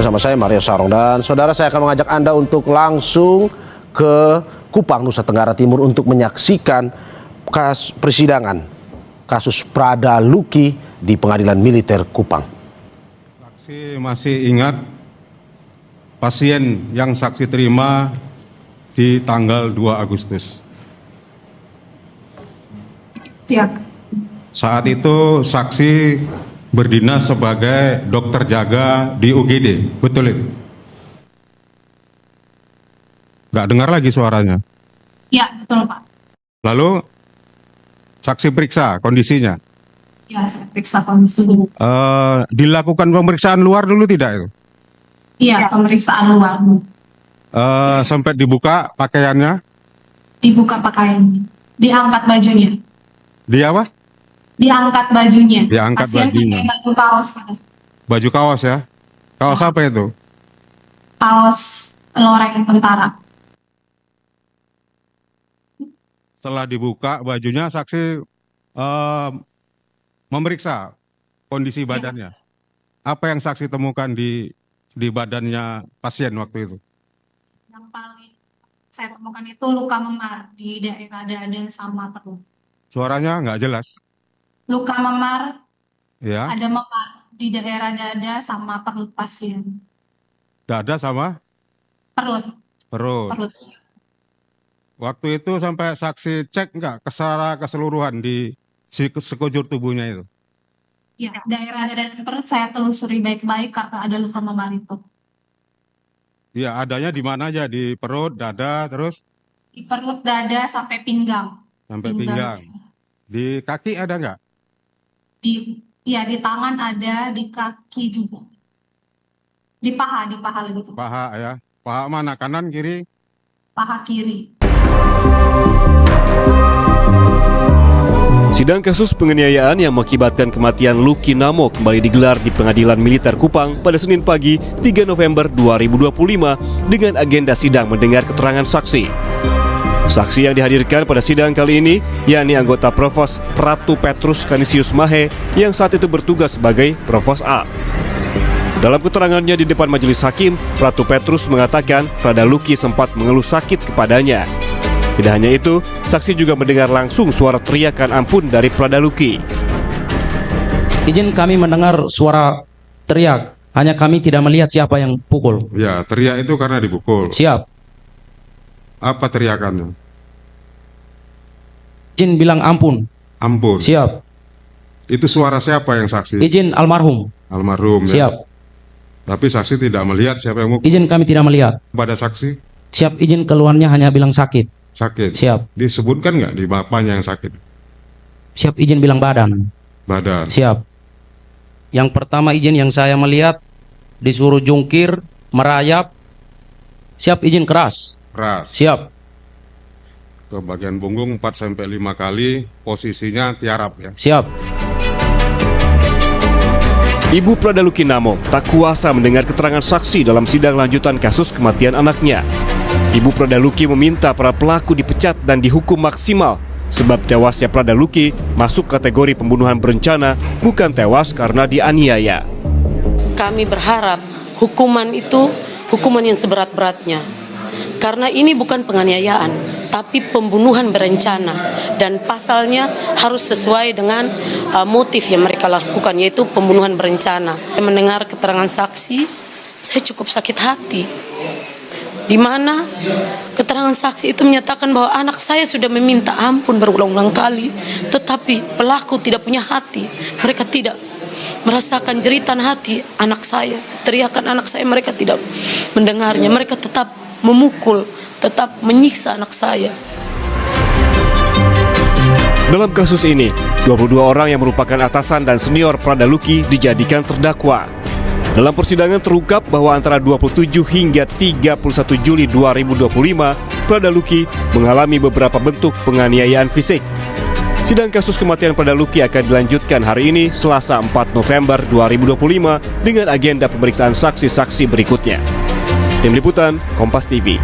Bersama saya Mario Sarong, dan saudara, saya akan mengajak Anda untuk langsung ke Kupang, Nusa Tenggara Timur untuk menyaksikan persidangan kasus Prada Luki di Pengadilan Militer Kupang. Saksi masih ingat pasien yang saksi terima di tanggal 2 Agustus. Ya. Saat itu saksi berdinas sebagai dokter jaga di UGD, betul itu? Nggak dengar lagi suaranya. Ya, betul Pak. Lalu saksi periksa kondisinya. Ya, saya periksa kondisi. Dilakukan pemeriksaan luar dulu tidak itu? Iya, pemeriksaan luar. Sampai dibuka pakaiannya? Dibuka pakaiannya. Diangkat bajunya. Di apa? Diangkat bajunya. Diangkat Pasien bajunya. pakai baju kaos. Baju kaos ya? Kaos apa itu? Kaos loreng tentara. Setelah dibuka bajunya, saksi memeriksa kondisi badannya. Apa yang saksi temukan di badannya pasien waktu itu? Yang paling saya temukan itu luka memar di daerah dada sama perut. Suaranya nggak jelas. Luka memar, Ya, ada memar di daerah dada sama perut pasien. dada sama Perut. perut. Waktu itu sampai saksi cek nggak secara keseluruhan di sekujur tubuhnya itu? Ya, daerah dada dan perut saya telusuri baik-baik karena ada luka memar itu. Ya, adanya di mana aja? Di perut, dada, terus Di perut, dada, sampai pinggang. sampai pinggang. Di kaki ada nggak? Di tangan ada, di kaki juga. Di paha lebih tepat. Paha ya. Paha mana? Kanan, kiri? Paha kiri. Sidang kasus penganiayaan yang mengakibatkan kematian Luki Namo kembali digelar di Pengadilan Militer Kupang pada Senin pagi 3 November 2025 dengan agenda sidang mendengar keterangan saksi. Saksi yang dihadirkan pada sidang kali ini yakni anggota Provos Pratu Petrus Canisius Mahe yang saat itu bertugas sebagai Provos A. Dalam keterangannya di depan majelis hakim, Pratu Petrus mengatakan Prada Luki sempat mengeluh sakit kepadanya. Tidak hanya itu, saksi juga mendengar langsung suara teriakan ampun dari Prada Luki. Izin kami mendengar suara teriak, hanya kami tidak melihat siapa yang pukul. Ya, teriak itu karena dipukul. Siap. Apa teriakannya? Izin bilang ampun. Ampun. Siap. Itu suara siapa yang saksi? Izin almarhum. Almarhum. Ya? Siap. Tapi saksi tidak melihat siapa yang mukul. Izin kami tidak melihat. Pada saksi Siap. Izin keluarnya hanya bilang sakit. sakit. Siap. Disebutkan nggak di bapaknya yang sakit? Siap. Izin bilang badan. Badan. Siap. Yang pertama izin yang saya melihat disuruh jungkir, merayap. Siap. Izin keras. Keras. Siap. Ke bagian punggung 4-5 kali, posisinya tiarap ya. Siap. Ibu Prada Luki Namo tak kuasa mendengar keterangan saksi dalam sidang lanjutan kasus kematian anaknya. Ibu Prada Luki meminta para pelaku dipecat dan dihukum maksimal sebab tewasnya Prada Luki masuk kategori pembunuhan berencana, bukan tewas karena dianiaya. Kami berharap hukuman itu hukuman yang seberat-beratnya. Karena ini bukan penganiayaan, tapi pembunuhan berencana. Dan pasalnya harus sesuai dengan motif yang mereka lakukan, yaitu pembunuhan berencana. Mendengar keterangan saksi, saya cukup sakit hati. Di mana keterangan saksi itu menyatakan bahwa anak saya sudah meminta ampun berulang-ulang kali, tetapi pelaku tidak punya hati. Mereka tidak merasakan jeritan hati anak saya, teriakan anak saya, mereka tidak mendengarnya. Mereka tetap memukul, tetap menyiksa anak saya. Dalam kasus ini, 22 orang yang merupakan atasan dan senior Prada Luki dijadikan terdakwa. Dalam persidangan terungkap bahwa antara 27 hingga 31 Juli 2025, Prada Luki mengalami beberapa bentuk penganiayaan fisik. Sidang kasus kematian Prada Luki akan dilanjutkan hari ini, Selasa 4 November 2025, dengan agenda pemeriksaan saksi-saksi berikutnya. Tim Liputan, Kompas TV.